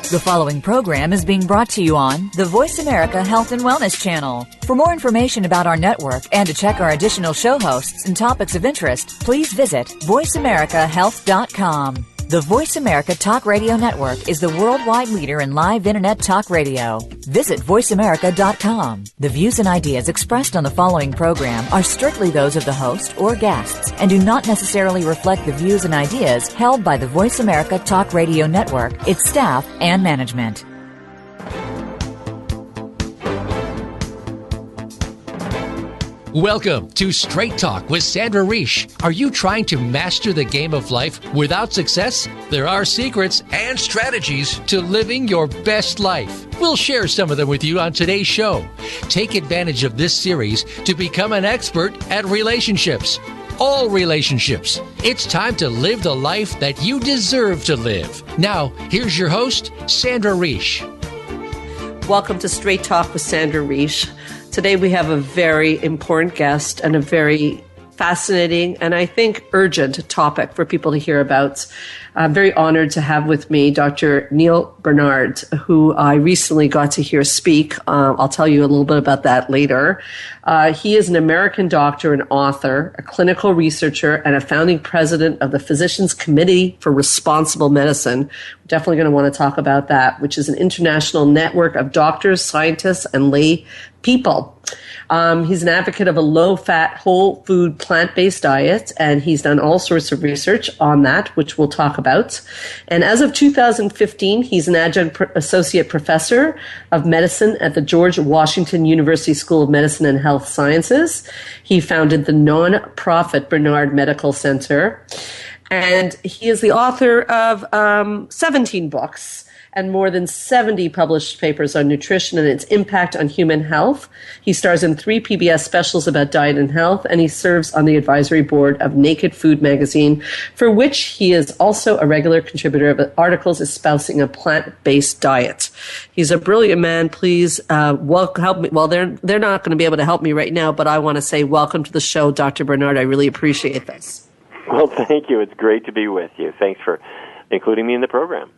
The following program is being brought to you on the Voice America Health and Wellness Channel. For more information about our network and to check our additional show hosts and topics of interest, please visit voiceamericahealth.com. The Voice America Talk Radio Network is the worldwide leader in live Internet talk radio. Visit voiceamerica.com. The views and ideas expressed on the following program are strictly those of the host or guests and do not necessarily reflect the views and ideas held by the Voice America Talk Radio Network, its staff, and management. Welcome to Straight Talk with Sandra Reish. Are you trying to master the game of life without success? There are secrets and strategies to living your best life. We'll share some of them with you on today's show. Take advantage of this series to become an expert at relationships. All relationships. It's time to live the life that you deserve to live. Now, here's your host, Sandra Reish. Welcome to Straight Talk with Sandra Reish. Today we have a very important guest and a very fascinating and I think urgent topic for people to hear about. I'm very honored to have with me Dr. Neal Barnard, who I recently got to hear speak. I'll tell you a little bit about that later. He is an American doctor and author, a clinical researcher, and a founding president of the Physicians Committee for Responsible Medicine. We're definitely going to want to talk about that, which is an international network of doctors, scientists, and lay people. He's an advocate of a low-fat, whole-food, plant-based diet, and he's done all sorts of research on that, which we'll talk about. And as of 2015, he's an adjunct associate professor of medicine at the George Washington University School of Medicine and Health Sciences. He founded the non-profit Barnard Medical Center, and he is the author of 17 books and more than 70 published papers on nutrition and its impact on human health. He stars in 3 PBS specials about diet and health, and he serves on the advisory board of Naked Food magazine, for which he is also a regular contributor of articles espousing a plant-based diet. He's a brilliant man. Please help me. Well, they're not going to be able to help me right now, but I want to say welcome to the show, Dr. Barnard. I really appreciate this. Well, thank you. It's great to be with you. Thanks for including me in the program.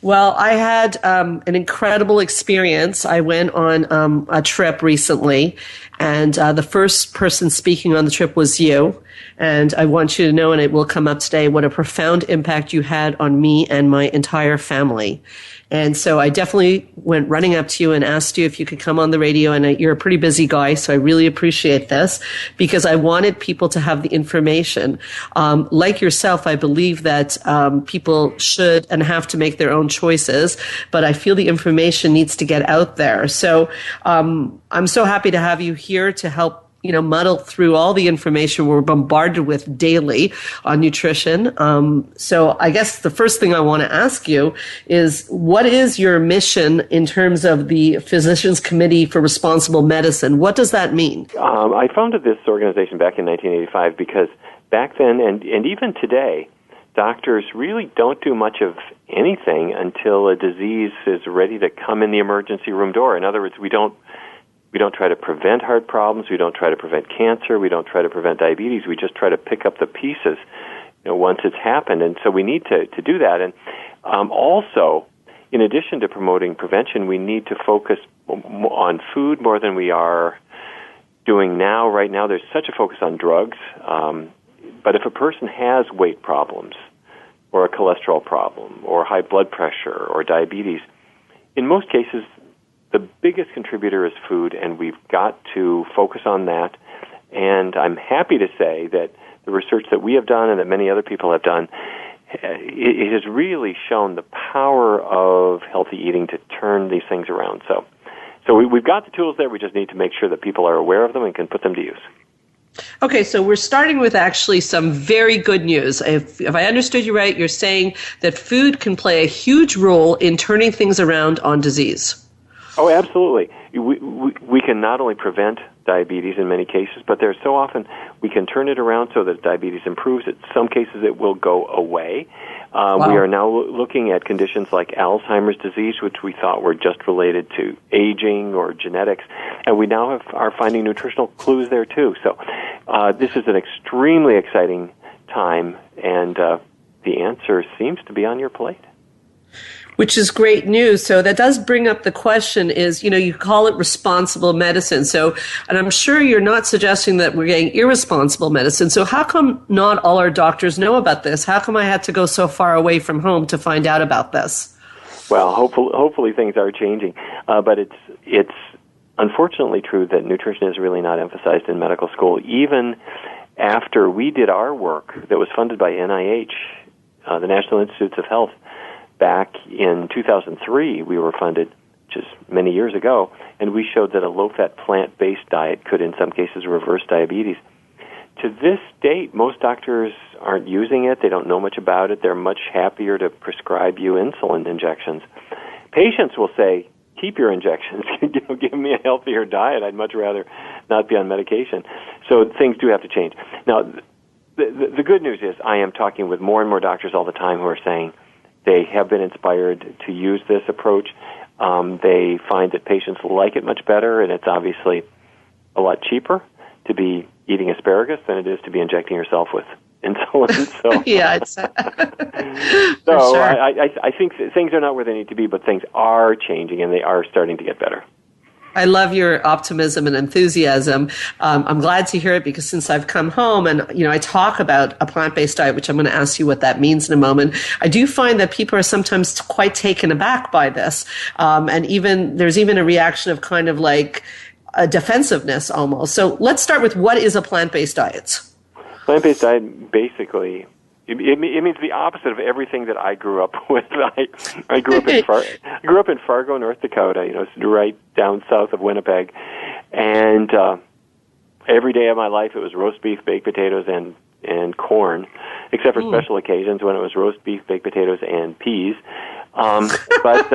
Well, I had an incredible experience. I went on a trip recently, and the first person speaking on the trip was you. And I want you to know, and it will come up today, what a profound impact you had on me and my entire family. And so I definitely went running up to you and asked you if you could come on the radio. And you're a pretty busy guy, so I really appreciate this because I wanted people to have the information. Like yourself, I believe that people should and have to make their own choices, but I feel the information needs to get out there. So I'm so happy to have you here to help muddle through all the information we're bombarded with daily on nutrition. So I guess the first thing I want to ask you is, what is your mission in terms of the Physicians Committee for Responsible Medicine? What does that mean? I founded this organization back in 1985 because back then and even today, doctors really don't do much of anything until a disease is ready to come in the emergency room door. In other words, we don't try to prevent heart problems. We don't try to prevent cancer. We don't try to prevent diabetes. We just try to pick up the pieces, once it's happened. And so we need to do that. And also, in addition to promoting prevention, we need to focus on food more than we are doing now. Right now, there's such a focus on drugs. But if a person has weight problems or a cholesterol problem or high blood pressure or diabetes, in most cases, the biggest contributor is food, and we've got to focus on that. And I'm happy to say that the research that we have done and that many other people have done, it has really shown the power of healthy eating to turn these things around. So we've got the tools there. We just need to make sure that people are aware of them and can put them to use. Okay, so we're starting with actually some very good news. If I understood you right, you're saying that food can play a huge role in turning things around on disease. Oh, absolutely. We can not only prevent diabetes in many cases, but there's so often we can turn it around so that diabetes improves. In some cases, it will go away. Wow. We are now looking at conditions like Alzheimer's disease, which we thought were just related to aging or genetics, and we now are finding nutritional clues there too. So this is an extremely exciting time, and the answer seems to be on your plate. Which is great news. So that does bring up the question is, you call it responsible medicine. So, and I'm sure you're not suggesting that we're getting irresponsible medicine. So how come not all our doctors know about this? How come I had to go so far away from home to find out about this? Well, hopefully things are changing. But it's unfortunately true that nutrition is really not emphasized in medical school. Even after we did our work that was funded by NIH, the National Institutes of Health, back in 2003, we were funded, just many years ago, and we showed that a low-fat plant-based diet could, in some cases, reverse diabetes. To this date, most doctors aren't using it. They don't know much about it. They're much happier to prescribe you insulin injections. Patients will say, keep your injections. Give me a healthier diet. I'd much rather not be on medication. So things do have to change. Now, the good news is I am talking with more and more doctors all the time who are saying, they have been inspired to use this approach. They find that patients like it much better, and it's obviously a lot cheaper to be eating asparagus than it is to be injecting yourself with insulin. So, yeah, it's so sure. I think things are not where they need to be, but things are changing, and they are starting to get better. I love your optimism and enthusiasm. I'm glad to hear it because since I've come home and, I talk about a plant-based diet, which I'm going to ask you what that means in a moment, I do find that people are sometimes quite taken aback by this. And there's even a reaction of kind of like a defensiveness almost. So let's start with what is a plant-based diet? Plant-based diet basically... It means the opposite of everything that I grew up with. I grew up in Fargo, North Dakota. It's right down south of Winnipeg, and every day of my life it was roast beef, baked potatoes, and corn, except for special occasions when it was roast beef, baked potatoes, and peas. But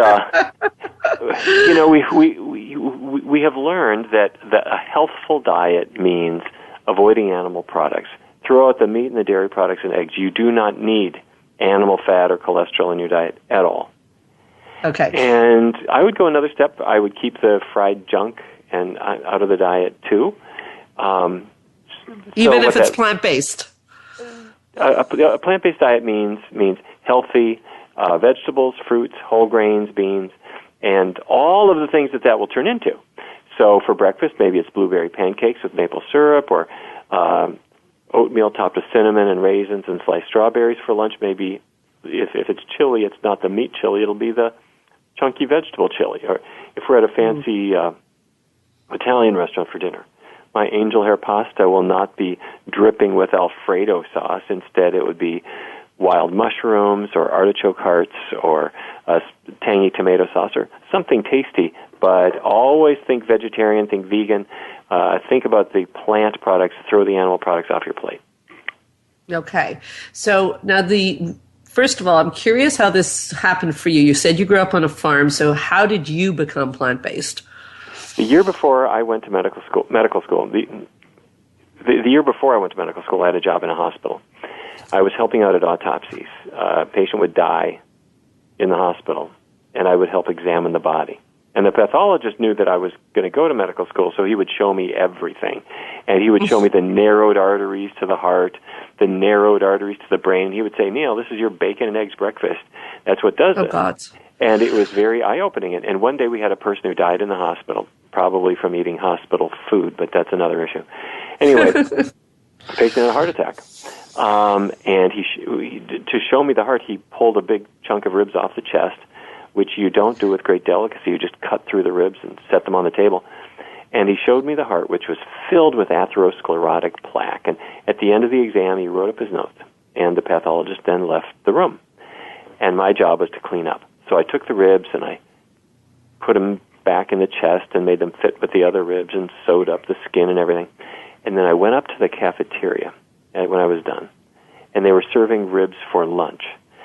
we have learned that a healthful diet means avoiding animal products. Throw out the meat and the dairy products and eggs. You do not need animal fat or cholesterol in your diet at all. Okay. And I would go another step. I would keep the fried junk and out of the diet too. Even if it's plant-based. A plant-based diet means healthy vegetables, fruits, whole grains, beans, and all of the things that will turn into. So for breakfast, maybe it's blueberry pancakes with maple syrup, or oatmeal topped with cinnamon and raisins and sliced strawberries. For lunch, maybe if it's chili, it's not the meat chili, it'll be the chunky vegetable chili. Or if we're at a fancy Italian restaurant for dinner, my angel hair pasta will not be dripping with Alfredo sauce. Instead, it would be wild mushrooms or artichoke hearts or a tangy tomato sauce or something tasty. But always think vegetarian, think vegan. Think about the plant products. Throw the animal products off your plate. Okay. So now first of all, I'm curious how this happened for you. You said you grew up on a farm. So how did you become plant-based? The year before I went to medical school, the year before I went to medical school, I had a job in a hospital. I was helping out at autopsies. A patient would die in the hospital, and I would help examine the body. And the pathologist knew that I was going to go to medical school, so he would show me everything. And he would show me the narrowed arteries to the heart, the narrowed arteries to the brain. He would say, Neal, this is your bacon and eggs breakfast. That's what does it. Oh, God. And it was very eye-opening. And one day we had a person who died in the hospital, probably from eating hospital food, but that's another issue. Anyway, the patient had a heart attack. And to show me the heart, he pulled a big chunk of ribs off the chest, which you don't do with great delicacy. You just cut through the ribs and set them on the table. And he showed me the heart, which was filled with atherosclerotic plaque. And at the end of the exam, he wrote up his notes, and the pathologist then left the room. And my job was to clean up. So I took the ribs and I put them back in the chest and made them fit with the other ribs and sewed up the skin and everything. And then I went up to the cafeteria when I was done, and they were serving ribs for lunch.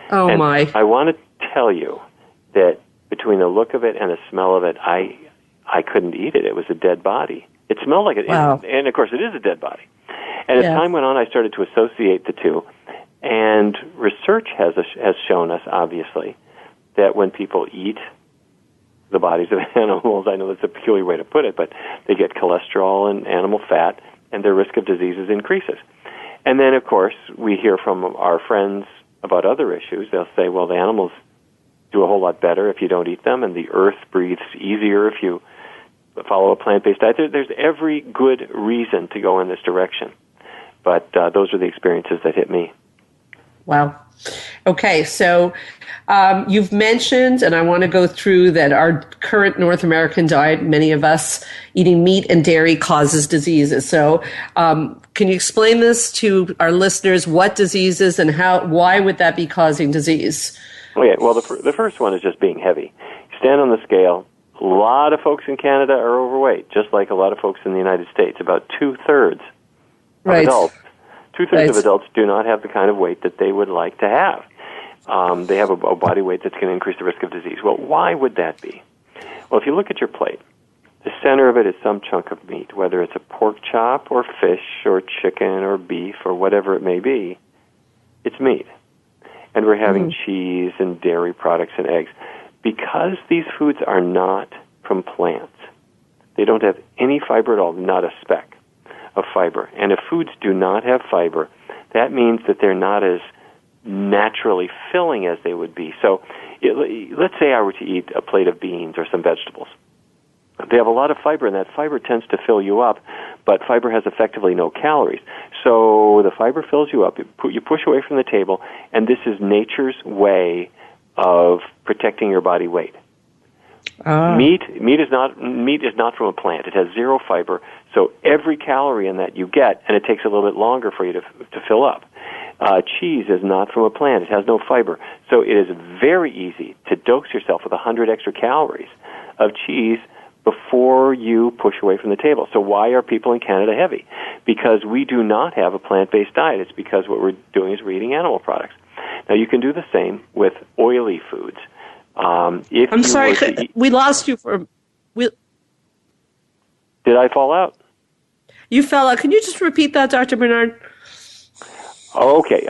Oh, and my. I want to tell you that between the look of it and the smell of it, I couldn't eat it. It was a dead body. It smelled like it. Wow. And of course, it is a dead body. And as time went on, I started to associate the two. And research has shown us, obviously, that when people eat the bodies of animals, I know that's a peculiar way to put it, but they get cholesterol and animal fat, and their risk of diseases increases. And then, of course, we hear from our friends about other issues. They'll say, well, the animals do a whole lot better if you don't eat them, and the earth breathes easier if you follow a plant-based diet. There's every good reason to go in this direction. But those are the experiences that hit me. Wow. Okay, so you've mentioned, and I want to go through that our current North American diet, many of us eating meat and dairy causes diseases. So can you explain this to our listeners, what diseases and why would that be causing disease? Okay, well, the first one is just being heavy. You stand on the scale. A lot of folks in Canada are overweight, just like a lot of folks in the United States. About two-thirds of adults. Two-thirds of adults do not have the kind of weight that they would like to have. They have a body weight that's going to increase the risk of disease. Well, why would that be? Well, if you look at your plate, the center of it is some chunk of meat, whether it's a pork chop or fish or chicken or beef or whatever it may be, it's meat. And we're having cheese and dairy products and eggs. Because these foods are not from plants, they don't have any fiber at all, not a speck of fiber. And if foods do not have fiber, that means that they're not as naturally filling as they would be. So let's say I were to eat a plate of beans or some vegetables. They have a lot of fiber, and that fiber tends to fill you up, but fiber has effectively no calories. So the fiber fills you up, you push away from the table, and this is nature's way of protecting your body weight. Meat is not from a plant. It has zero fiber, so every calorie in that you get, and it takes a little bit longer for you to fill up. Cheese is not from a plant. It has no fiber, so it is very easy to dose yourself with 100 extra calories of cheese before you push away from the table. So why are people in Canada heavy? Because we do not have a plant-based diet. It's because what we're doing is we're eating animal products. Now, you can do the same with oily foods. I'm sorry, we lost you for... Did I fall out? You fell out. Can you just repeat that, Dr. Barnard? Oh, okay.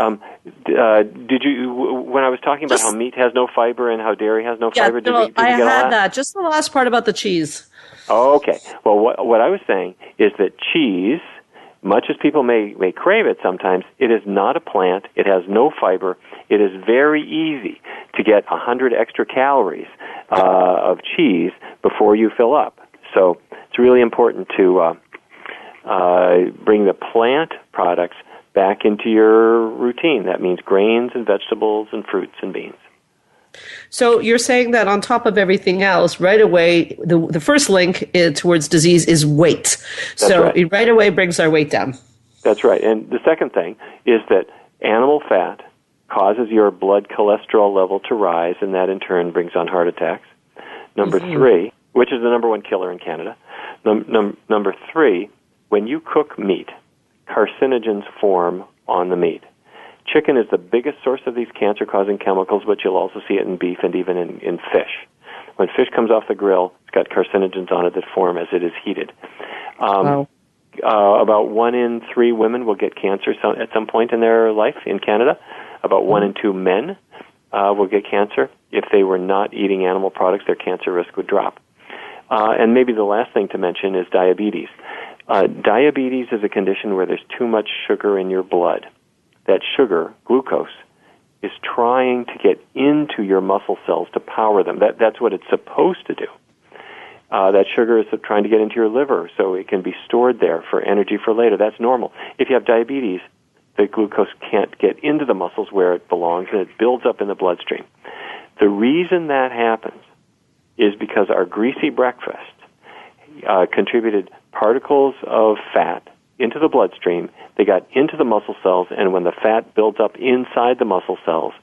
Did you, when I was talking about how meat has no fiber and how dairy has no fiber, did we get I all had that. Just the last part about the cheese. Oh, okay. Well, what I was saying is that cheese, much as people may crave it sometimes, it is not a plant. It has no fiber. It is very easy to get 100 extra calories of cheese before you fill up. So it's really important to bring the plant products back into your routine. That means grains and vegetables and fruits and beans. So you're saying that on top of everything else, right away, the first link towards disease is weight. It right away brings our weight down. That's right. And the second thing is that animal fat causes your blood cholesterol level to rise, and that in turn brings on heart attacks. Number three, which is the number one killer in Canada. Number three, when you cook meat, carcinogens form on the meat. Chicken is the biggest source of these cancer-causing chemicals, but you'll also see it in beef and even in fish. When fish comes off the grill, it's got carcinogens on it that form as it is heated. Wow. About 1 in 3 women will get cancer at some point in their life in Canada. About 1 in 2 men will get cancer. If they were not eating animal products, their cancer risk would drop. And maybe the last thing to mention is diabetes. Diabetes is a condition where there's too much sugar in your blood. That sugar, glucose, is trying to get into your muscle cells to power them. That's what it's supposed to do. That sugar is trying to get into your liver so it can be stored there for energy for later. That's normal. If you have diabetes, the glucose can't get into the muscles where it belongs, and it builds up in the bloodstream. The reason that happens is because our greasy breakfast contributed particles of fat into the bloodstream. They got into the muscle cells, and when the fat builds up inside the muscle cells,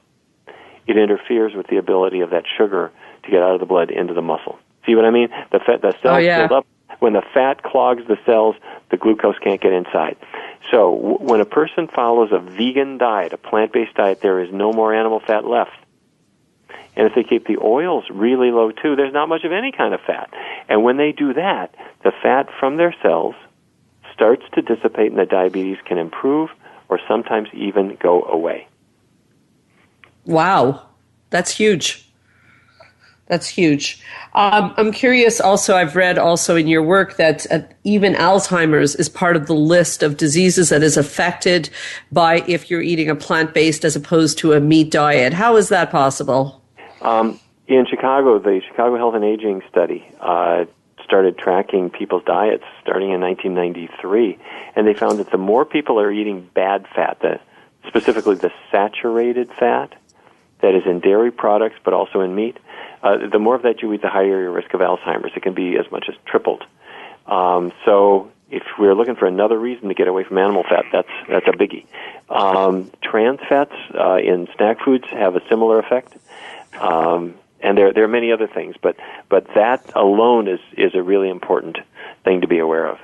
it interferes with the ability of that sugar to get out of the blood into the muscle. See what I mean? The cells build up. When the fat clogs the cells, the glucose can't get inside. So when a person follows a vegan diet, a plant-based diet, there is no more animal fat left. And if they keep the oils really low, too, there's not much of any kind of fat. And when they do that, the fat from their cells starts to dissipate, and the diabetes can improve or sometimes even go away. Wow. That's huge. That's huge. I'm curious also, I've read also in your work that even Alzheimer's is part of the list of diseases that is affected by if you're eating a plant-based as opposed to a meat diet. How is that possible? In Chicago, the Chicago Health and Aging Study started tracking people's diets starting in 1993, and they found that the more people are eating bad fat, specifically the saturated fat that is in dairy products but also in meat, the more of that you eat, the higher your risk of Alzheimer's. It can be as much as tripled. So if we're looking for another reason to get away from animal fat, that's a biggie. Trans fats in snack foods have a similar effect. And there are many other things, but that alone is a really important thing to be aware of.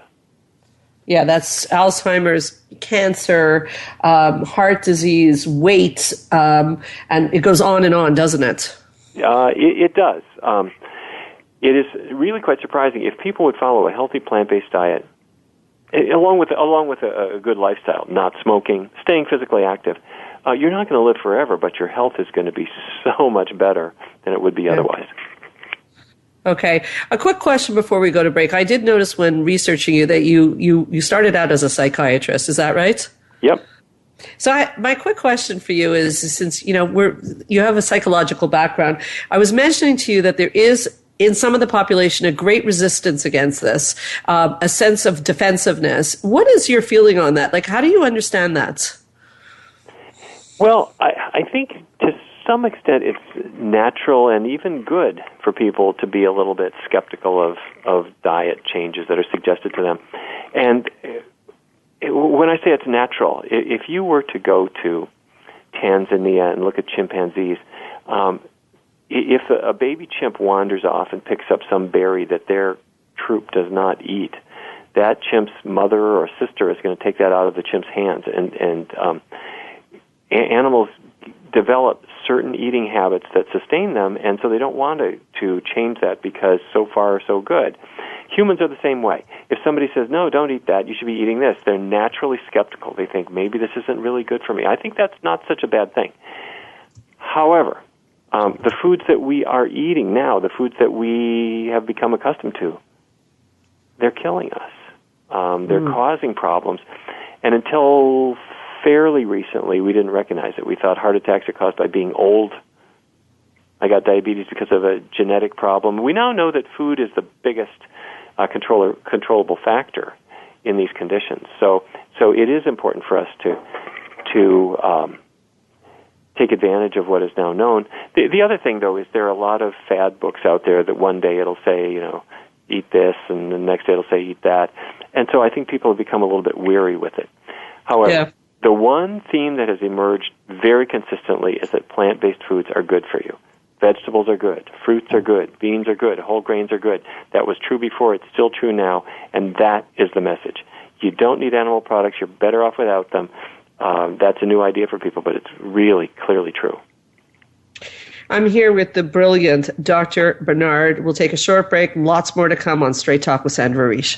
Yeah, that's Alzheimer's, cancer, heart disease, weight, and it goes on, doesn't it? It does. It is really quite surprising if people would follow a healthy plant-based diet, along with a good lifestyle, not smoking, staying physically active. You're not going to live forever, but your health is going to be so much better than it would be otherwise. Okay. A quick question before we go to break. I did notice when researching you that you started out as a psychiatrist. Is that right? Yep. So my quick question for you is, since you have a psychological background, I was mentioning to you that there is in some of the population a great resistance against this, a sense of defensiveness. What is your feeling on that? Like, how do you understand that? Well, I think to some extent it's natural and even good for people to be a little bit skeptical of diet changes that are suggested to them. And when I say it's natural, if you were to go to Tanzania and look at chimpanzees, if a baby chimp wanders off and picks up some berry that their troop does not eat, that chimp's mother or sister is going to take that out of the chimp's hands. And animals develop certain eating habits that sustain them, and so they don't want to change that because so far so good. Humans are the same way. If somebody says, no, don't eat that, you should be eating this, they're naturally skeptical. They think, maybe this isn't really good for me. I think that's not such a bad thing. However, the foods that we are eating now, the foods that we have become accustomed to, they're killing us. They're causing problems. And until fairly recently, we didn't recognize it. We thought heart attacks are caused by being old. I got diabetes because of a genetic problem. We now know that food is the biggest controllable factor in these conditions. So it is important for us to take advantage of what is now known. The other thing, though, is there are a lot of fad books out there that one day it'll say, eat this, and the next day it'll say eat that. And so I think people have become a little bit weary with it. However, the one theme that has emerged very consistently is that plant-based foods are good for you. Vegetables are good. Fruits are good. Beans are good. Whole grains are good. That was true before. It's still true now. And that is the message. You don't need animal products. You're better off without them. That's a new idea for people, but it's really clearly true. I'm here with the brilliant Dr. Barnard. We'll take a short break. Lots more to come on Straight Talk with Sandra Reish.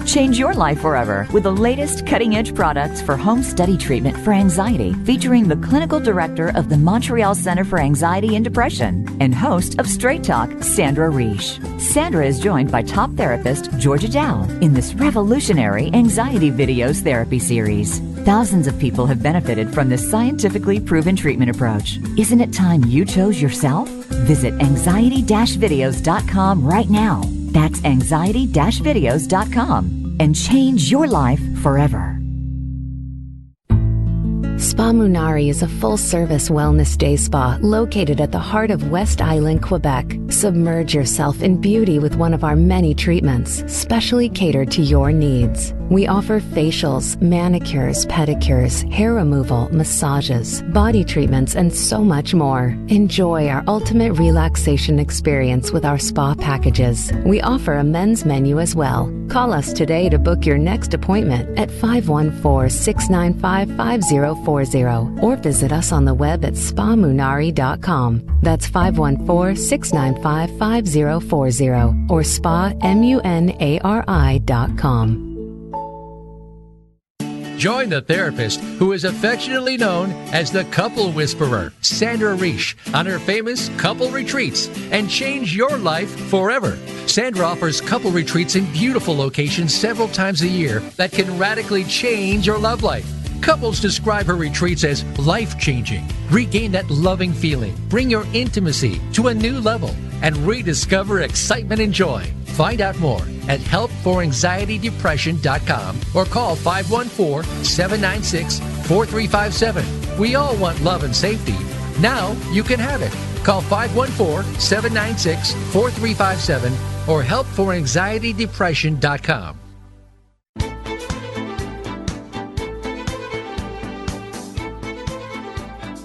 Change your life forever with the latest cutting-edge products for home study treatment for anxiety, featuring the clinical director of the Montreal Center for Anxiety and Depression and host of Straight Talk, Sandra Reish. Sandra is joined by top therapist Georgia Dow in this revolutionary anxiety videos therapy series. Thousands of people have benefited from this scientifically proven treatment approach. Isn't it time you chose yourself? Visit anxiety-videos.com right now. That's anxiety-videos.com and change your life forever. Spa Munari is a full-service wellness day spa located at the heart of West Island, Quebec. Submerge yourself in beauty with one of our many treatments, specially catered to your needs. We offer facials, manicures, pedicures, hair removal, massages, body treatments, and so much more. Enjoy our ultimate relaxation experience with our spa packages. We offer a men's menu as well. Call us today to book your next appointment at 514-695-5040 or visit us on the web at spamunari.com. That's 514-695-5040 or spamunari.com. Join the therapist who is affectionately known as the Couple Whisperer, Sandra Reish, on her famous couple retreats and change your life forever. Sandra offers couple retreats in beautiful locations several times a year that can radically change your love life. Couples describe her retreats as life-changing. Regain that loving feeling, bring your intimacy to a new level, and rediscover excitement and joy. Find out more at helpforanxietydepression.com or call 514-796-4357. We all want love and safety. Now you can have it. Call 514-796-4357 or helpforanxietydepression.com.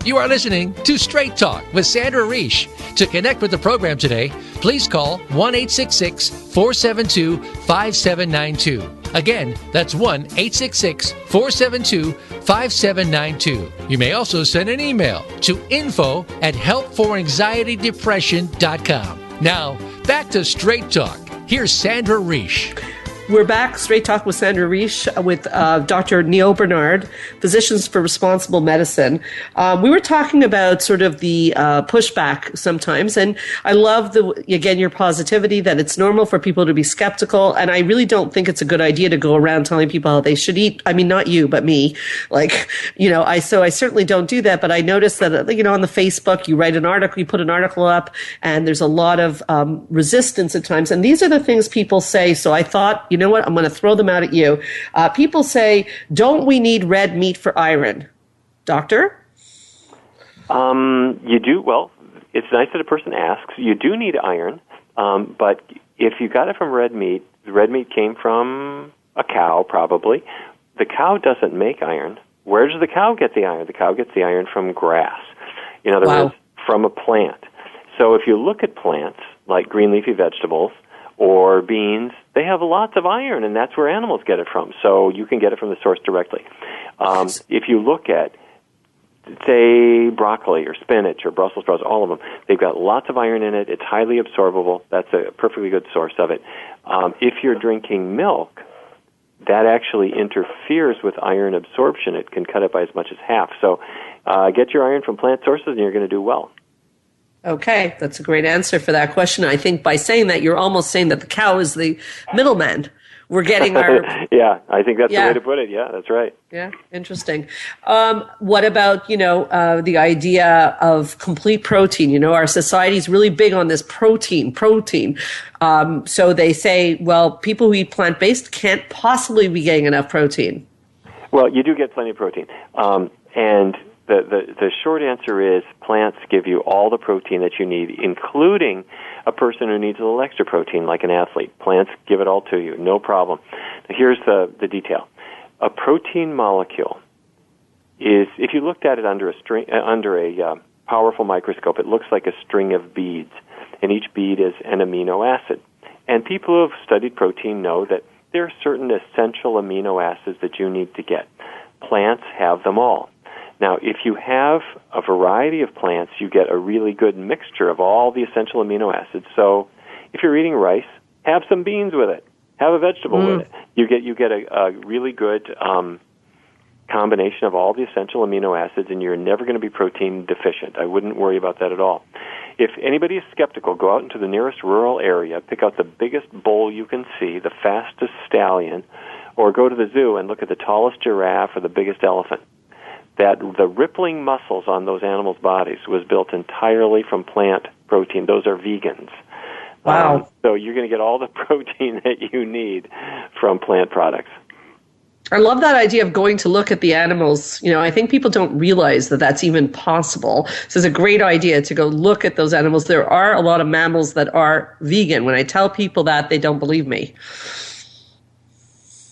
You are listening to Straight Talk with Sandra Reish. To connect with the program today, please call 1-866-472-5792. Again, that's 1-866-472-5792. You may also send an email to info@helpforanxietydepression.com. Now, back to Straight Talk. Here's Sandra Reish. We're back, Straight Talk with Sandra Reish with Dr. Neal Barnard, Physicians for Responsible Medicine. We were talking about sort of the pushback sometimes, and I love, your positivity that it's normal for people to be skeptical, and I really don't think it's a good idea to go around telling people how they should eat. I mean, not you, but me. I certainly don't do that, but I noticed that, on the Facebook, you write an article, you put an article up, and there's a lot of resistance at times, and these are the things people say, so I thought, you know what? I'm going to throw them out at you. People say, don't we need red meat for iron? Doctor? You do. Well, it's nice that a person asks. You do need iron, but if you got it from red meat, the red meat came from a cow, probably. The cow doesn't make iron. Where does the cow get the iron? The cow gets the iron from grass. In other words, from a plant. So if you look at plants, like green leafy vegetables, or beans, they have lots of iron, and that's where animals get it from. So you can get it from the source directly. If you look at, say, broccoli or spinach or Brussels sprouts, all of them, they've got lots of iron in it. It's highly absorbable. That's a perfectly good source of it. If you're drinking milk, that actually interferes with iron absorption. It can cut it by as much as half. So get your iron from plant sources, and you're going to do well. Okay, that's a great answer for that question. I think by saying that, you're almost saying that the cow is the middleman. We're getting our... Yeah, I think that's the way to put it. Yeah, that's right. Yeah, interesting. What about, the idea of complete protein? Our society is really big on this protein. So they say, well, people who eat plant-based can't possibly be getting enough protein. Well, you do get plenty of protein. And the short answer is plants give you all the protein that you need, including a person who needs a little extra protein, like an athlete. Plants give it all to you, no problem. Now, here's the detail. A protein molecule is, if you looked at it under a powerful microscope, it looks like a string of beads, and each bead is an amino acid. And people who have studied protein know that there are certain essential amino acids that you need to get. Plants have them all. Now, if you have a variety of plants, you get a really good mixture of all the essential amino acids. So if you're eating rice, have some beans with it. Have a vegetable with it. You get a really good combination of all the essential amino acids, and you're never going to be protein deficient. I wouldn't worry about that at all. If anybody is skeptical, go out into the nearest rural area, pick out the biggest bull you can see, the fastest stallion, or go to the zoo and look at the tallest giraffe or the biggest elephant. That the rippling muscles on those animals' bodies was built entirely from plant protein. Those are vegans. Wow. So you're going to get all the protein that you need from plant products. I love that idea of going to look at the animals. I think people don't realize that that's even possible. So it's a great idea to go look at those animals. There are a lot of mammals that are vegan. When I tell people that, they don't believe me.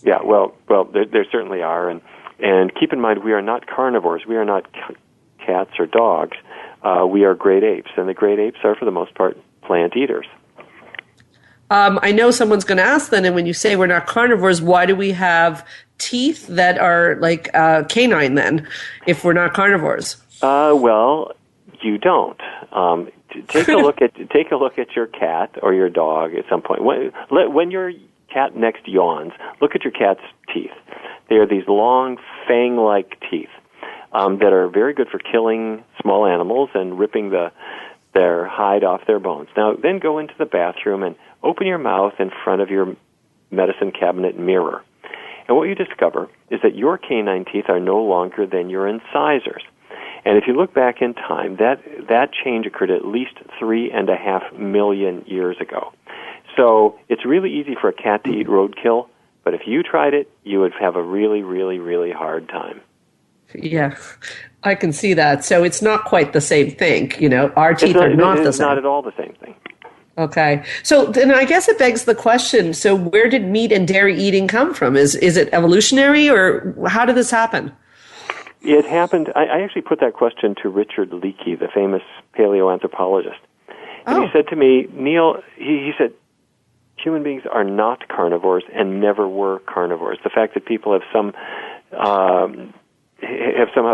Yeah, well, there certainly are, and keep in mind, we are not carnivores. We are not cats or dogs. We are great apes, and the great apes are, for the most part, plant eaters. I know someone's going to ask then, and when you say we're not carnivores, why do we have teeth that are like canine then, if we're not carnivores? Well, you don't. Take a look at your cat or your dog at some point. When your cat next yawns, look at your cat's teeth. They are these long, fang-like teeth that are very good for killing small animals and ripping their hide off their bones. Now, then go into the bathroom and open your mouth in front of your medicine cabinet mirror. And what you discover is that your canine teeth are no longer than your incisors. And if you look back in time, that change occurred at least 3.5 million years ago. So it's really easy for a cat to eat roadkill, but if you tried it, you would have a really, really, really hard time. Yeah, I can see that. So it's not quite the same thing. Our teeth are not the same. It's not at all the same thing. Okay. So then I guess it begs the question, so where did meat and dairy eating come from? Is it evolutionary, or how did this happen? It happened, I actually put that question to Richard Leakey, the famous paleoanthropologist. And he said to me, Neal, he said, human beings are not carnivores and never were carnivores. The fact that people have somehow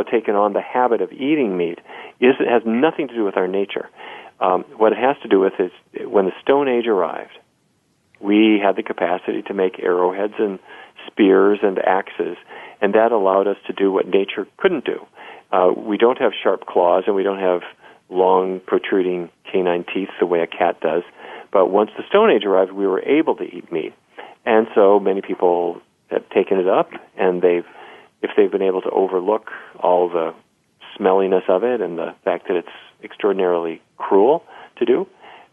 taken on the habit of eating meat has nothing to do with our nature. What it has to do with is when the Stone Age arrived, we had the capacity to make arrowheads and spears and axes, and that allowed us to do what nature couldn't do. We don't have sharp claws, and we don't have long, protruding canine teeth the way a cat does. But once the Stone Age arrived, we were able to eat meat. And so many people have taken it up, and if they've been able to overlook all the smelliness of it and the fact that it's extraordinarily cruel to do,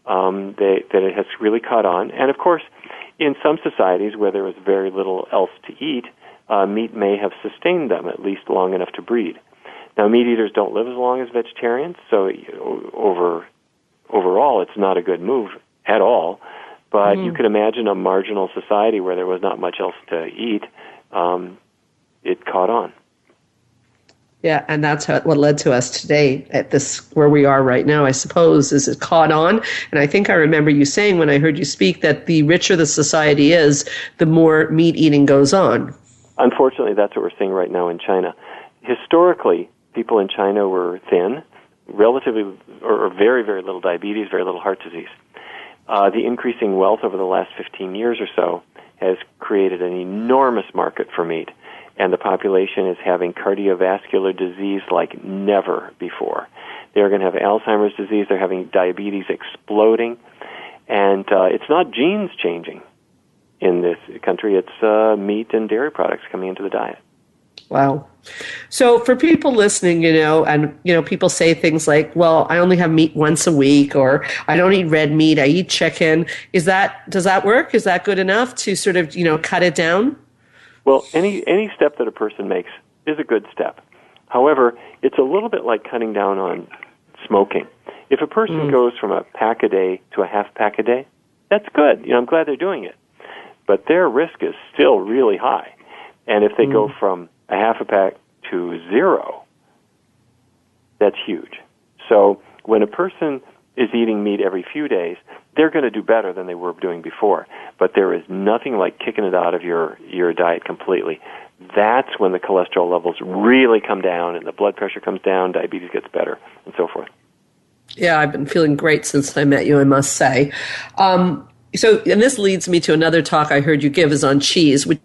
that it has really caught on. And of course, in some societies where there was very little else to eat, meat may have sustained them at least long enough to breed. Now, meat eaters don't live as long as vegetarians, so overall it's not a good move at all. But you could imagine a marginal society where there was not much else to eat. It caught on. Yeah, and that's what led to us today at this, where we are right now, I suppose, is it caught on. And I think I remember you saying when I heard you speak that the richer the society is, the more meat eating goes on. Unfortunately, that's what we're seeing right now in China. Historically, people in China were thin, relatively, or very, very little diabetes, very little heart disease. The increasing wealth over the last 15 years or so has created an enormous market for meat. And the population is having cardiovascular disease like never before. They're going to have Alzheimer's disease. They're having diabetes exploding. And it's not genes changing in this country. It's meat and dairy products coming into the diet. Wow. So for people listening, and people say things like, well, I only have meat once a week, or I don't eat red meat, I eat chicken. Does that work? Is that good enough to sort of, cut it down? Well, any step that a person makes is a good step. However, it's a little bit like cutting down on smoking. If a person goes from a pack a day to a half pack a day, that's good. I'm glad they're doing it. But their risk is still really high. And if they go from a half a pack to 0, that's huge. So when a person is eating meat every few days, they're going to do better than they were doing before. But there is nothing like kicking it out of your diet completely. That's when the cholesterol levels really come down and the blood pressure comes down, diabetes gets better, and so forth. Yeah, I've been feeling great since I met you, I must say. And this leads me to another talk I heard you give is on cheese, which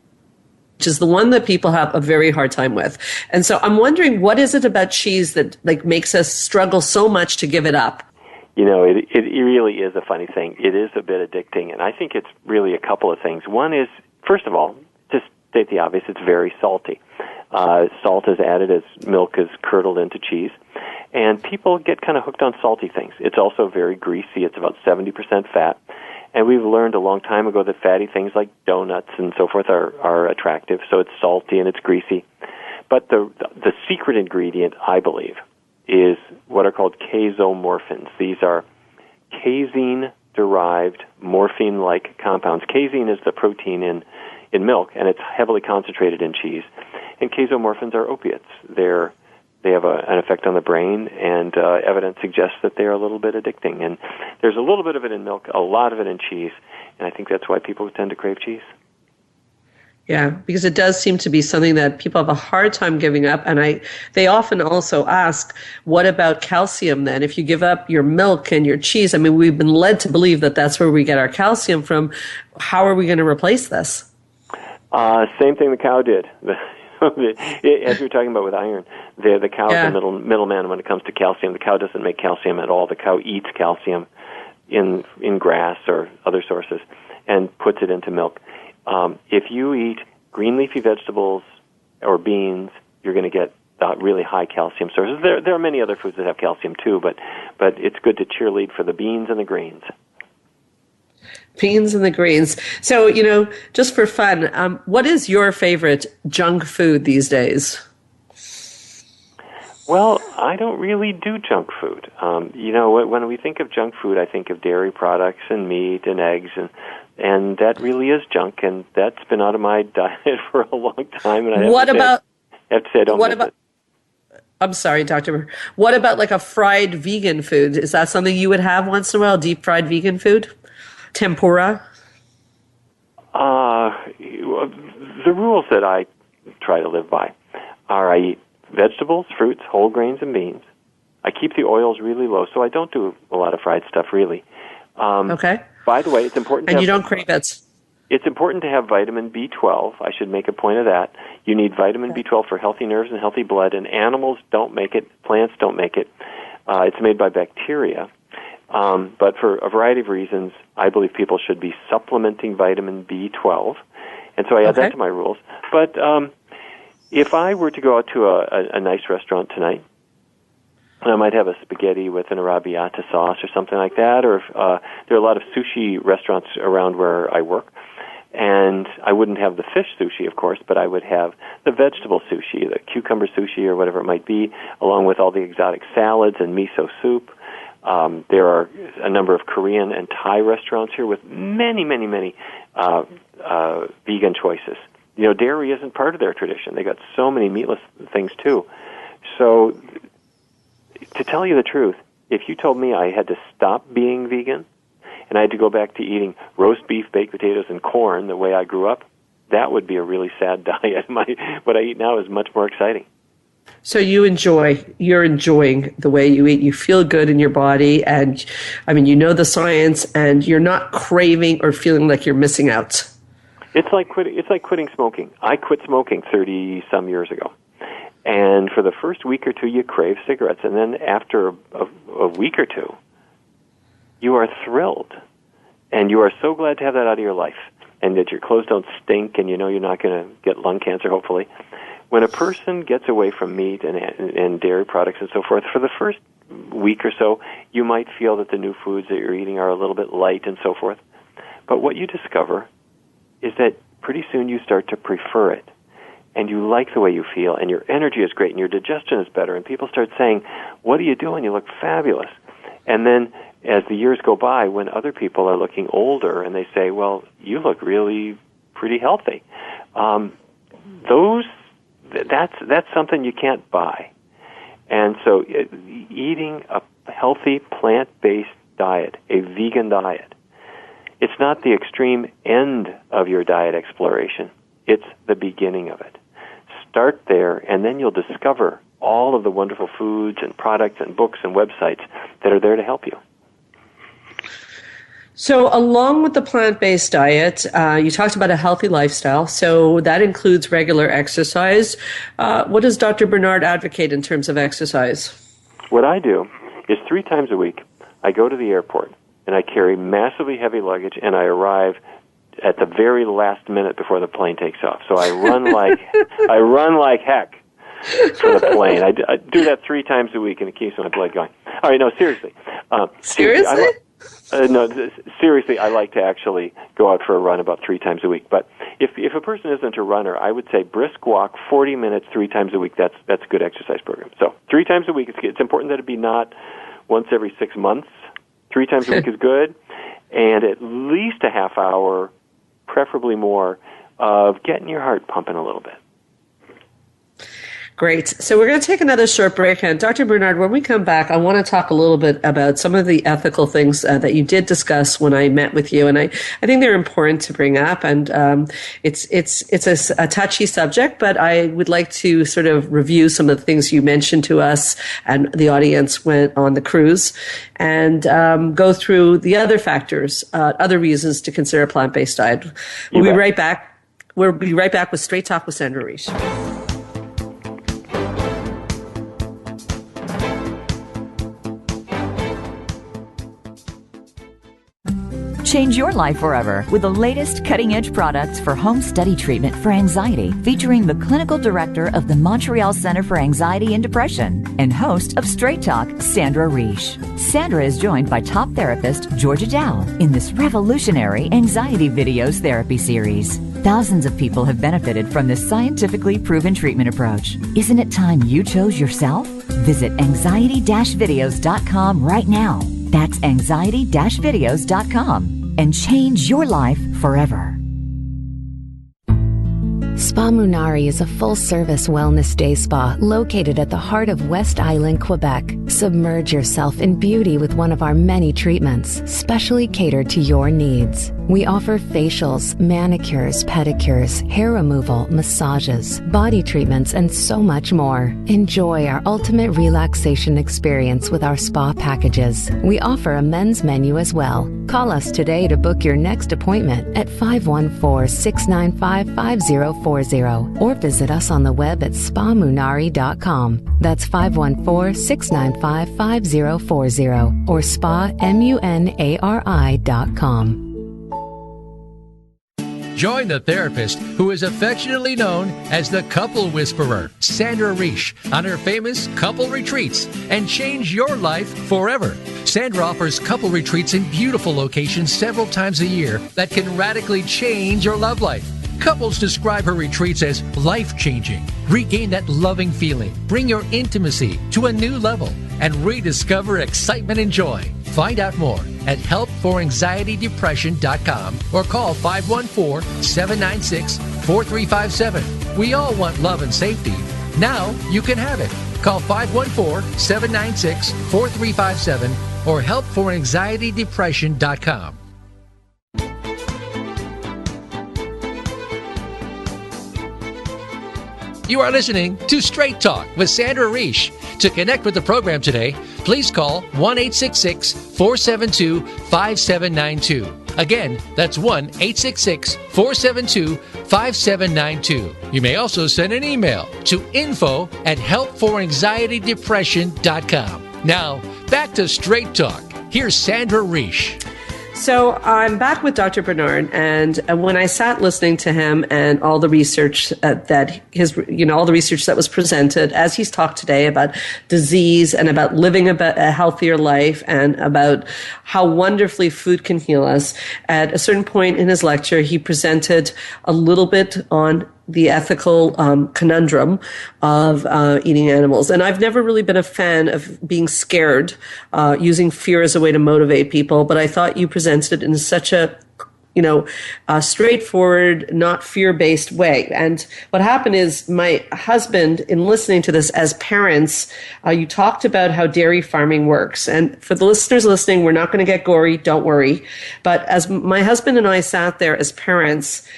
is the one that people have a very hard time with. And so I'm wondering, what is it about cheese that makes us struggle so much to give it up? It really is a funny thing. It is a bit addicting, and I think it's really a couple of things. One is, first of all, to state the obvious, it's very salty. Salt is added as milk is curdled into cheese, and people get kind of hooked on salty things. It's also very greasy. It's about 70% fat, and we've learned a long time ago that fatty things like donuts and so forth are attractive, so it's salty and it's greasy. But the secret ingredient, I believe, is what are called casomorphins. These are casein-derived morphine-like compounds. Casein is the protein in milk, and it's heavily concentrated in cheese. And casomorphins are opiates. They have an effect on the brain, and evidence suggests that they are a little bit addicting. And there's a little bit of it in milk, a lot of it in cheese, and I think that's why people tend to crave cheese. Yeah, because it does seem to be something that people have a hard time giving up. And they often also ask, what about calcium then? If you give up your milk and your cheese, we've been led to believe that that's where we get our calcium from. How are we going to replace this? Same thing the cow did. As you were talking about with iron, the cow is the middleman when it comes to calcium. The cow doesn't make calcium at all. The cow eats calcium in grass or other sources and puts it into milk. If you eat green leafy vegetables or beans, you're going to get really high calcium sources. There are many other foods that have calcium too, but it's good to cheerlead for the beans and the greens. Beans and the greens. So, just for fun, what is your favorite junk food these days? Well, I don't really do junk food. When we think of junk food, I think of dairy products and meat and eggs, and that really is junk, and that's been out of my diet for a long time. And I have to say I don't miss it. I'm sorry, Doctor. What about like a fried vegan food? Is that something you would have once in a while, deep fried vegan food? Tempura? The rules that I try to live by are I eat vegetables, fruits, whole grains, and beans. I keep the oils really low, so I don't do a lot of fried stuff, really. Okay. By the way, it's important. And you don't crave it. It's important to have vitamin B12. I should make a point of that. You need vitamin B12 for healthy nerves and healthy blood, and animals don't make it. Plants don't make it. It's made by bacteria. But for a variety of reasons, I believe people should be supplementing vitamin B12. And so I add that to my rules. But if I were to go out to a nice restaurant tonight, I might have a spaghetti with an arrabbiata sauce or something like that, or there are a lot of sushi restaurants around where I work. And I wouldn't have the fish sushi, of course, but I would have the vegetable sushi, the cucumber sushi or whatever it might be, along with all the exotic salads and miso soup. There are a number of Korean and Thai restaurants here with many, many, many vegan choices. Dairy isn't part of their tradition. They got so many meatless things too. So, to tell you the truth, if you told me I had to stop being vegan and I had to go back to eating roast beef, baked potatoes, and corn the way I grew up, that would be a really sad diet. What I eat now is much more exciting. So you're enjoying the way you eat. You feel good in your body, and the science, and you're not craving or feeling like you're missing out. It's like quitting smoking. I quit smoking 30-some years ago. And for the first week or two, you crave cigarettes. And then after a week or two, you are thrilled. And you are so glad to have that out of your life. And that your clothes don't stink, and you're not going to get lung cancer, hopefully. When a person gets away from meat and dairy products and so forth, for the first week or so, you might feel that the new foods that you're eating are a little bit light and so forth. But what you discover is that pretty soon you start to prefer it. And you like the way you feel, and your energy is great, and your digestion is better, and people start saying, "What are you doing? You look fabulous." And then as the years go by, when other people are looking older, and they say, "Well, you look really pretty healthy," that's something you can't buy. And so eating a healthy plant-based diet, a vegan diet, it's not the extreme end of your diet exploration. It's the beginning of it. Start there, and then you'll discover all of the wonderful foods and products and books and websites that are there to help you. So along with the plant-based diet, you talked about a healthy lifestyle. So that includes regular exercise. What does Dr. Barnard advocate in terms of exercise? What I do is 3 times a week, I go to the airport, and I carry massively heavy luggage, and I arrive at the very last minute before the plane takes off. So I run like heck for the plane. I do that 3 times a week, and it keeps my blood going. All right, no, seriously. Seriously? Seriously, I like to actually go out for a run about 3 times a week. But if a person isn't a runner, I would say brisk walk 40 minutes 3 times a week. That's a good exercise program. So 3 times a week. It's important that it be not once every 6 months. 3 times a week is good, and at least a half hour, preferably more, of getting your heart pumping a little bit. Great. So we're going to take another short break. And Dr. Barnard, when we come back, I want to talk a little bit about some of the ethical things that you did discuss when I met with you. And I think they're important to bring up. And it's a touchy subject, but I would like to sort of review some of the things you mentioned to us and the audience went on the cruise, and go through the other factors, other reasons to consider a plant-based diet. We'll be right back We'll be right back with Straight Talk with Sandra Reish. Change your life forever with the latest cutting-edge products for home study treatment for anxiety, featuring the clinical director of the Montreal Center for Anxiety and Depression and host of Straight Talk, Sandra Reish. Sandra is joined by top therapist Georgia Dow in this revolutionary anxiety videos therapy series. Thousands of people have benefited from this scientifically proven treatment approach. Isn't it time you chose yourself? Visit anxiety-videos.com right now. That's anxiety-videos.com and change your life forever. Spa Munari is a full-service wellness day spa located at the heart of West Island, Quebec. Submerge yourself in beauty with one of our many treatments, specially catered to your needs. We offer facials, manicures, pedicures, hair removal, massages, body treatments, and so much more. Enjoy our ultimate relaxation experience with our spa packages. We offer a men's menu as well. Call us today to book your next appointment at 514-695-5040 or visit us on the web at spamunari.com. That's 514-695-5040 or spamunari.com. Join the therapist who is affectionately known as the Couple Whisperer, Sandra Reish, on her famous couple retreats and change your life forever. Sandra offers couple retreats in beautiful locations several times a year that can radically change your love life. Couples describe her retreats as life-changing. Regain that loving feeling, bring your intimacy to a new level, and rediscover excitement and joy. Find out more at helpforanxietydepression.com or call 514-796-4357. We all want love and safety. Now you can have it. Call 514-796-4357 or helpforanxietydepression.com. You are listening to Straight Talk with Sandra Reish. To connect with the program today, please call 1-866-472-5792. Again, that's 1-866-472-5792. You may also send an email to info@helpforanxietydepression.com. Now, back to Straight Talk. Here's Sandra Reish. So I'm back with Dr. Barnard, and when I sat listening to him and all the research all the research that was presented, as he's talked today about disease and about living a healthier life and about how wonderfully food can heal us, at a certain point in his lecture, he presented a little bit on the ethical conundrum of eating animals. And I've never really been a fan of being scared, using fear as a way to motivate people, but I thought you presented it in such a straightforward, not fear-based way. And what happened is my husband, in listening to this as parents, you talked about how dairy farming works. And for the listeners listening, we're not going to get gory, don't worry. But as my husband and I sat there as parents,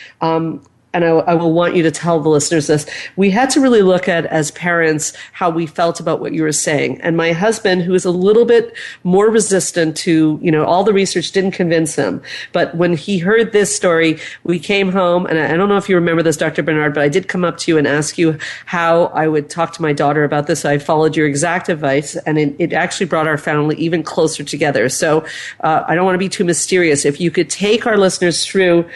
and I will want you to tell the listeners this, we had to really look at, as parents, how we felt about what you were saying. And my husband, who is a little bit more resistant to, all the research didn't convince him. But when he heard this story, we came home, and I don't know if you remember this, Dr. Barnard, but I did come up to you and ask you how I would talk to my daughter about this. I followed your exact advice, and it actually brought our family even closer together. So I don't want to be too mysterious. If you could take our listeners through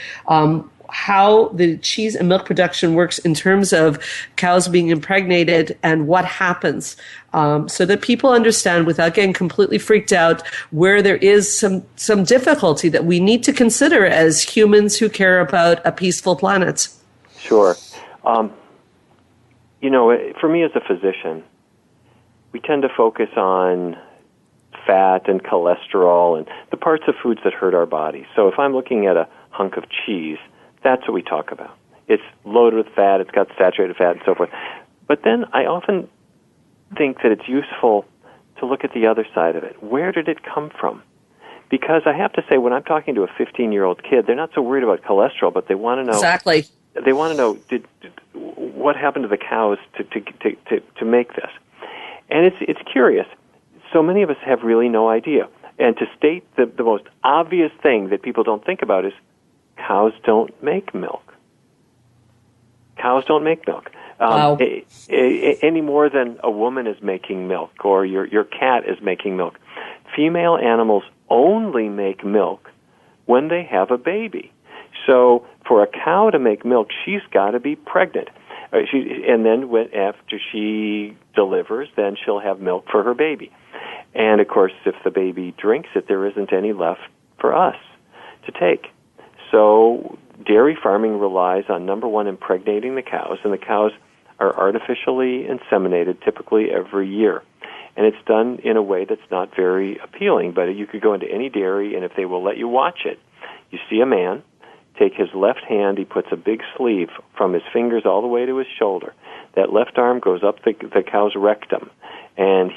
how the cheese and milk production works in terms of cows being impregnated and what happens, so that people understand without getting completely freaked out where there is some difficulty that we need to consider as humans who care about a peaceful planet. Sure. For me as a physician, we tend to focus on fat and cholesterol and the parts of foods that hurt our bodies. So if I'm looking at a hunk of cheese, that's what we talk about. It's loaded with fat, it's got saturated fat and so forth. But then I often think that it's useful to look at the other side of it. Where did it come from? Because I have to say, when I'm talking to a 15-year-old kid, they're not so worried about cholesterol, but they want to know. Exactly. They want to know what happened to the cows to make this. And it's curious. So many of us have really no idea. And to state the most obvious thing that people don't think about is cows don't make milk. Cows don't make milk. Wow. Any more than a woman is making milk or your cat is making milk. Female animals only make milk when they have a baby. So for a cow to make milk, she's got to be pregnant. And then after she delivers, then she'll have milk for her baby. And, of course, if the baby drinks it, there isn't any left for us to take. So dairy farming relies on, number one, impregnating the cows, and the cows are artificially inseminated typically every year. And it's done in a way that's not very appealing, but you could go into any dairy, and if they will let you watch it, you see a man take his left hand, he puts a big sleeve from his fingers all the way to his shoulder. That left arm goes up the cow's rectum, and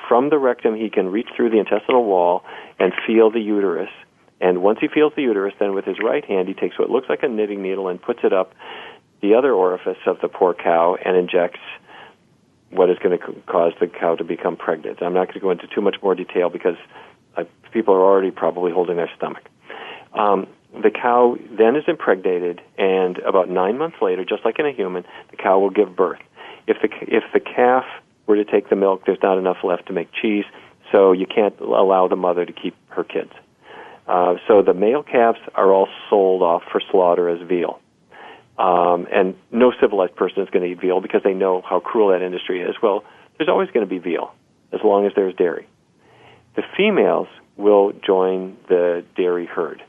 from the rectum he can reach through the intestinal wall and feel the uterus. And once he feels the uterus, then with his right hand he takes what looks like a knitting needle and puts it up the other orifice of the poor cow and injects what is going to cause the cow to become pregnant. I'm not going to go into too much more detail because people are already probably holding their stomach. The cow then is impregnated, and about 9 months later, just like in a human, the cow will give birth. If the calf were to take the milk, there's not enough left to make cheese, so you can't allow the mother to keep her kids. So the male calves are all sold off for slaughter as veal. And no civilized person is going to eat veal because they know how cruel that industry is. Well, there's always going to be veal as long as there's dairy. The females will join the dairy herd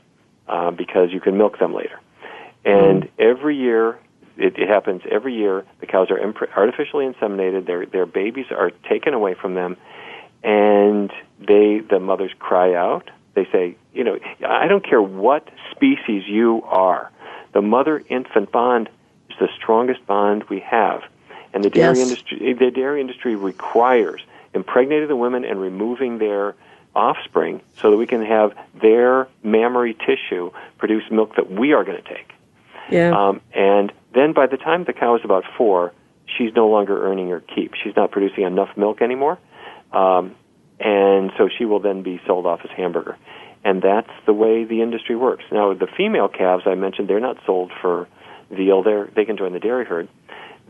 because you can milk them later. And every year, it happens every year, the cows are artificially inseminated, their babies are taken away from them, and the mothers cry out. They say, I don't care what species you are. The mother-infant bond is the strongest bond we have. And the dairy industry requires impregnating the women and removing their offspring so that we can have their mammary tissue produce milk that we are going to take. Yeah. And then by the time the cow is about 4, she's no longer earning her keep. She's not producing enough milk anymore. And so she will then be sold off as hamburger. And that's the way the industry works. Now, the female calves I mentioned, they're not sold for veal. They can join the dairy herd.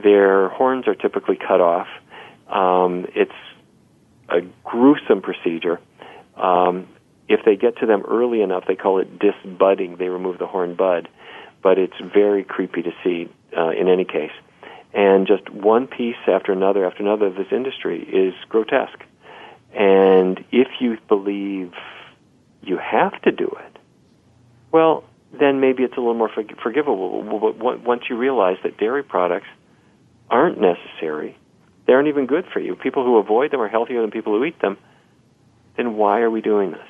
Their horns are typically cut off. It's a gruesome procedure. If they get to them early enough, they call it disbudding. They remove the horn bud. But it's very creepy to see in any case. And just one piece after another of this industry is grotesque. And if you believe you have to do it, well, then maybe it's a little more forgivable. But once you realize that dairy products aren't necessary, they aren't even good for you, people who avoid them are healthier than people who eat them, then why are we doing this?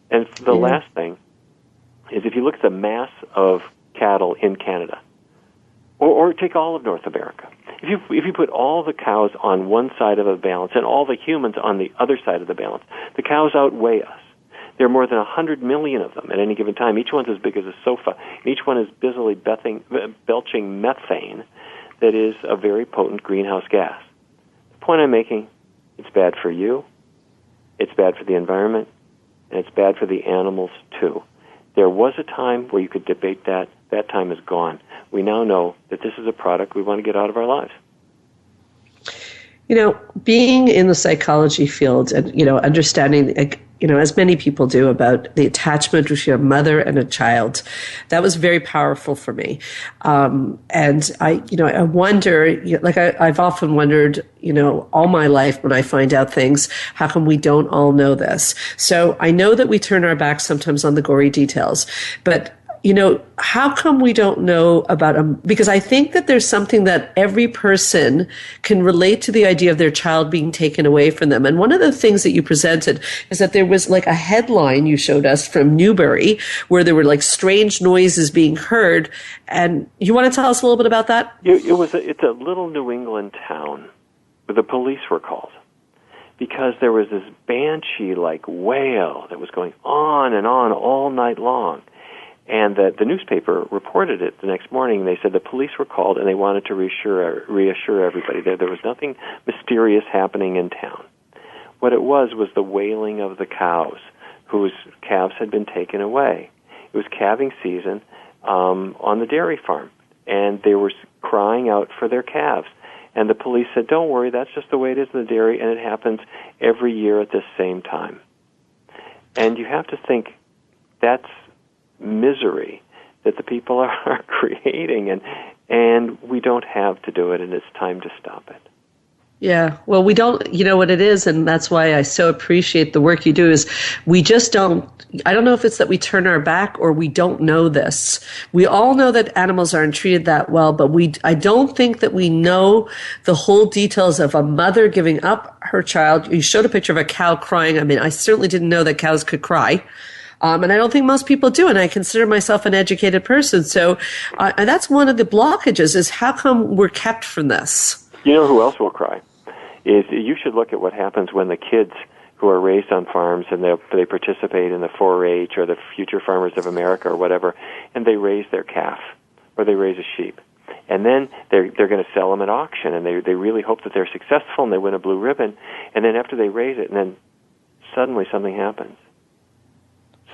And the last thing is if you look at the mass of cattle in Canada, or take all of North America, if you put all the cows on one side of the balance and all the humans on the other side of the balance, the cows outweigh us. There are more than 100 million of them at any given time. Each one's as big as a sofa. Each one is busily belching methane that is a very potent greenhouse gas. The point I'm making, it's bad for you, it's bad for the environment, and it's bad for the animals, too. There was a time where you could debate that. That time is gone. We now know that this is a product we want to get out of our lives. Being in the psychology field and, understanding, as many people do, about the attachment between a mother and a child, that was very powerful for me. And I wonder, I've often wondered, all my life when I find out things, how come we don't all know this? So I know that we turn our backs sometimes on the gory details, but how come we don't know about them? Because I think that there's something that every person can relate to, the idea of their child being taken away from them. And one of the things that you presented is that there was like a headline you showed us from Newbury where there were like strange noises being heard. And you want to tell us a little bit about that? It's a little New England town where the police were called because there was this banshee-like wail that was going on and on all night long. And the newspaper reported it the next morning. They said the police were called and they wanted to reassure everybody that there was nothing mysterious happening in town. What it was the wailing of the cows whose calves had been taken away. It was calving season on the dairy farm. and they were crying out for their calves. And the police said, don't worry, that's just the way it is in the dairy, and it happens every year at the same time. And you have to think that's misery that the people are creating, and we don't have to do it, and it's time to stop it. Yeah, well, we don't, you know what it is, and that's why I so appreciate the work you do, is we just don't, I don't know if it's that we turn our back or we don't know this. We all know that animals aren't treated that well, but I don't think that we know the whole details of a mother giving up her child. You showed a picture of a cow crying. I mean, I certainly didn't know that cows could cry. And I don't think most people do, and I consider myself an educated person. So and that's one of the blockages, is how come we're kept from this? You know who else will cry? Is you should look at what happens when the kids who are raised on farms and they participate in the 4-H or the Future Farmers of America or whatever, and they raise their calf or they raise a sheep. And then they're going to sell them at auction, and they really hope that they're successful and they win a blue ribbon. And then after they raise it, and then suddenly something happens.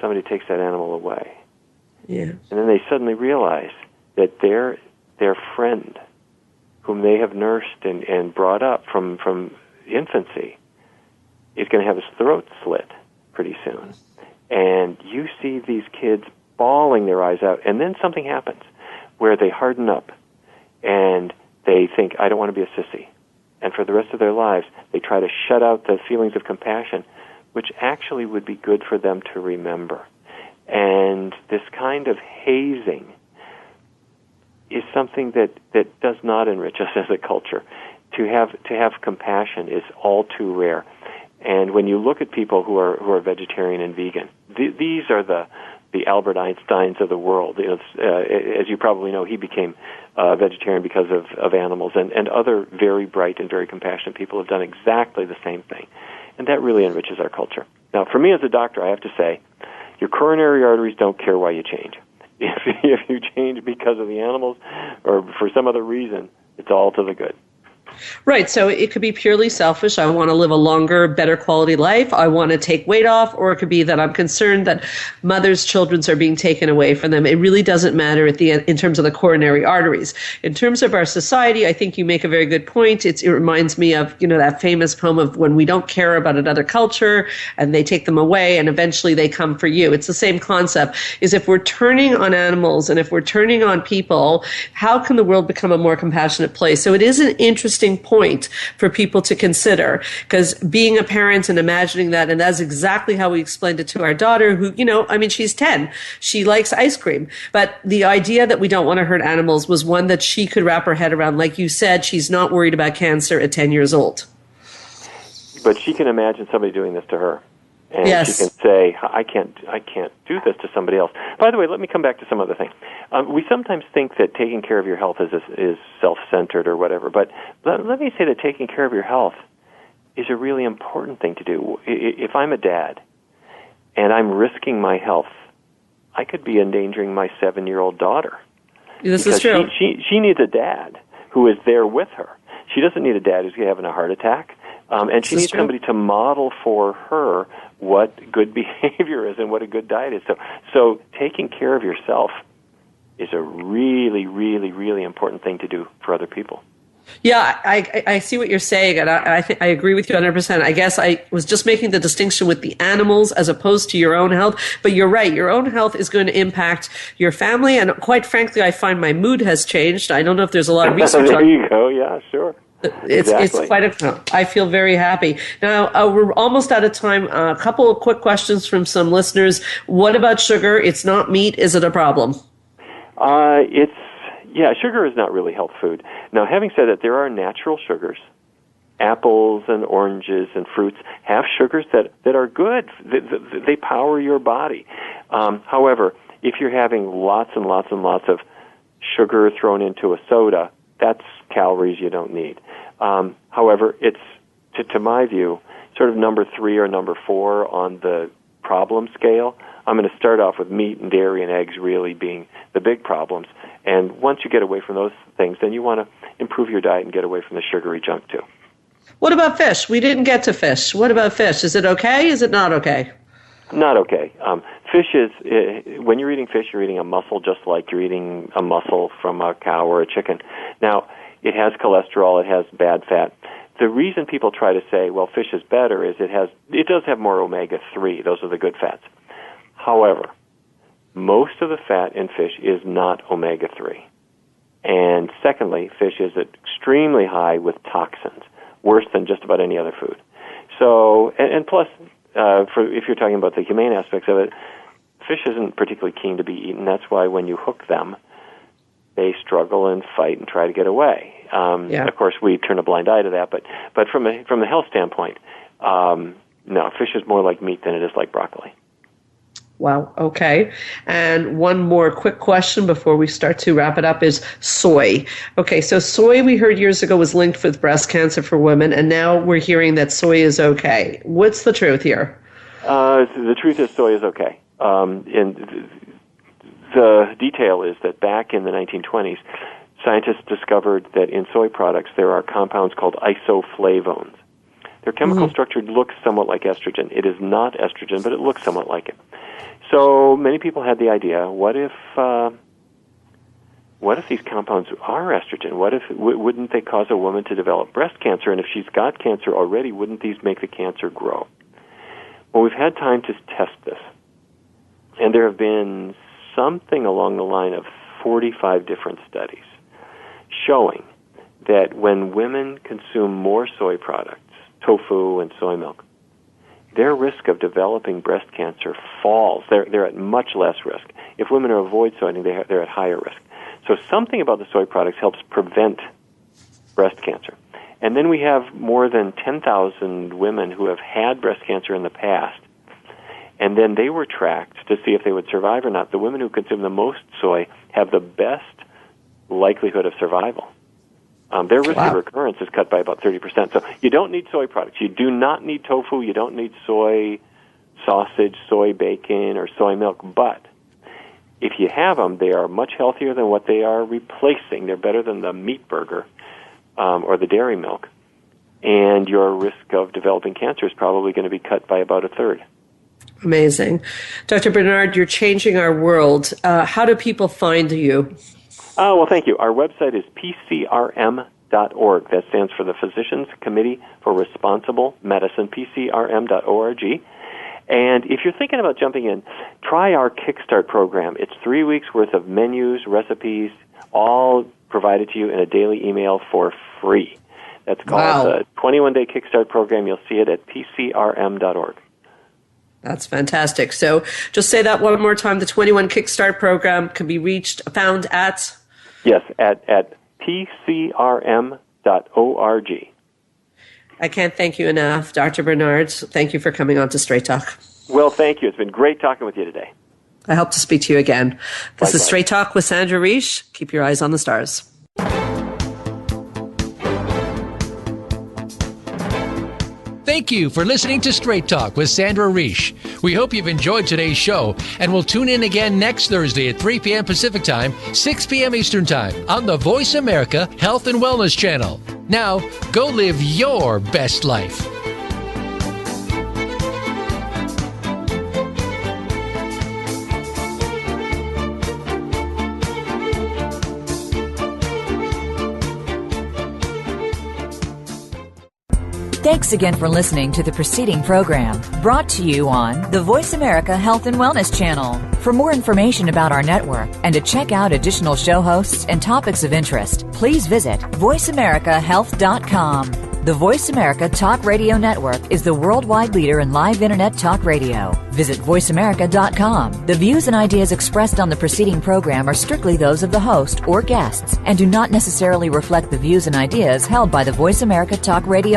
Somebody takes that animal away. Yeah. And then they suddenly realize that their friend, whom they have nursed and brought up from infancy, is going to have his throat slit pretty soon. And you see these kids bawling their eyes out, and then something happens where they harden up, and they think, I don't want to be a sissy. And for the rest of their lives, they try to shut out the feelings of compassion, which actually would be good for them to remember. And this kind of hazing is something that does not enrich us as a culture. To have compassion is all too rare. And when you look at people who are vegetarian and vegan, these are the Albert Einsteins of the world. You know, as you probably know, he became vegetarian because of animals, and other very bright and very compassionate people have done exactly the same thing. And that really enriches our culture. Now, for me as a doctor, I have to say, your coronary arteries don't care why you change. If you change because of the animals or for some other reason, it's all to the good. Right. So it could be purely selfish. I want to live a longer, better quality life. I want to take weight off. Or it could be that I'm concerned that mothers' children are being taken away from them. It really doesn't matter at the end in terms of the coronary arteries. In terms of our society, I think you make a very good point. It reminds me of, you know, that famous poem of when we don't care about another culture and they take them away and eventually they come for you. It's the same concept, is if we're turning on animals and if we're turning on people, how can the world become a more compassionate place? So it is an interesting point for people to consider, because being a parent and imagining that, and that's exactly how we explained it to our daughter, who, you know, I mean, she's 10. She likes ice cream. But the idea that we don't want to hurt animals was one that she could wrap her head around. Like you said, she's not worried about cancer at 10 years old. But she can imagine somebody doing this to her. And yes. She can say, I can't do this to somebody else. By the way, let me come back to some other thing. We sometimes think that taking care of your health is self-centered or whatever, but let me say that taking care of your health is a really important thing to do. If I'm a dad and I'm risking my health, I could be endangering my 7-year-old daughter. This is true. She needs a dad who is there with her. She doesn't need a dad who's having a heart attack. And she needs somebody to model for her what good behavior is and what a good diet is. So taking care of yourself is a really, really, really important thing to do for other people. Yeah, I see what you're saying, and I agree with you 100%. I guess I was just making the distinction with the animals as opposed to your own health. But you're right, your own health is going to impact your family, and quite frankly, I find my mood has changed. I don't know if there's a lot of research on it. There you go, yeah, sure. It's quite I feel very happy. Now, we're almost out of time. A couple of quick questions from some listeners. What about sugar? It's not meat. Is it a problem? Sugar is not really health food. Now, having said that, there are natural sugars. Apples and oranges and fruits have sugars that are good. They power your body. However, if you're having lots and lots and lots of sugar thrown into a soda, that's calories you don't need. However, it's, to my view, sort of number 3 or number 4 on the problem scale. I'm going to start off with meat and dairy and eggs really being the big problems. And once you get away from those things, then you want to improve your diet and get away from the sugary junk too. What about fish? We didn't get to fish. What about fish? Is it okay? Is it not okay? Not okay. fish is, when you're eating fish, you're eating a mussel just like you're eating a mussel from a cow or a chicken. Now, it has cholesterol, it has bad fat. The reason people try to say, well, fish is better is it does have more omega-3. Those are the good fats. However, most of the fat in fish is not omega-3. And secondly, fish is extremely high with toxins, worse than just about any other food. So, and plus, if you're talking about the humane aspects of it, fish isn't particularly keen to be eaten. That's why when you hook them, they struggle and fight and try to get away. Of course, we turn a blind eye to that, but from the health standpoint, no, fish is more like meat than it is like broccoli. Wow, okay. And one more quick question before we start to wrap it up is soy. Okay, so soy we heard years ago was linked with breast cancer for women, and now we're hearing that soy is okay. What's the truth here? The truth is soy is okay. And the detail is that back in the 1920s, scientists discovered that in soy products there are compounds called isoflavones. Their chemical structure looks somewhat like estrogen. It is not estrogen, but it looks somewhat like it. So many people had the idea, what if these compounds are estrogen? What if wouldn't they cause a woman to develop breast cancer? And if she's got cancer already, wouldn't these make the cancer grow? Well, we've had time to test this. And there have been something along the line of 45 different studies showing that when women consume more soy products, tofu and soy milk, their risk of developing breast cancer falls. They're at much less risk. If women avoid soying, they're at higher risk. So something about the soy products helps prevent breast cancer. And then we have more than 10,000 women who have had breast cancer in the past, and then they were tracked to see if they would survive or not. The women who consume the most soy have the best likelihood of survival. Their risk of recurrence is cut by about 30%. So you don't need soy products. You do not need tofu. You don't need soy sausage, soy bacon, or soy milk. But if you have them, they are much healthier than what they are replacing. They're better than the meat burger or the dairy milk. And your risk of developing cancer is probably going to be cut by about a third. Amazing. Dr. Barnard, you're changing our world. How do people find you? Well, thank you. Our website is pcrm.org. That stands for the Physicians Committee for Responsible Medicine, pcrm.org. And if you're thinking about jumping in, try our Kickstart program. It's 3 weeks' worth of menus, recipes, all provided to you in a daily email for free. That's called the 21-Day Kickstart program. You'll see it at pcrm.org. That's fantastic. So just say that one more time. The 21 Kickstart program can be found at? Yes, at pcrm.org. I can't thank you enough, Dr. Barnard. Thank you for coming on to Straight Talk. Well, thank you. It's been great talking with you today. I hope to speak to you again. This Likewise. is Straight Talk with Sandra Reish. Keep your eyes on the stars. Thank you for listening to Straight Talk with Sandra Reish. We hope you've enjoyed today's show, and we'll tune in again next Thursday at 3 p.m. Pacific Time, 6 p.m. Eastern Time on the Voice America Health and Wellness Channel. Now, go live your best life. Thanks again for listening to the preceding program, brought to you on the Voice America Health and Wellness Channel. For more information about our network and to check out additional show hosts and topics of interest, please visit voiceamericahealth.com. The Voice America Talk Radio Network is the worldwide leader in live Internet talk radio. Visit voiceamerica.com. The views and ideas expressed on the preceding program are strictly those of the host or guests and do not necessarily reflect the views and ideas held by the Voice America Talk Radio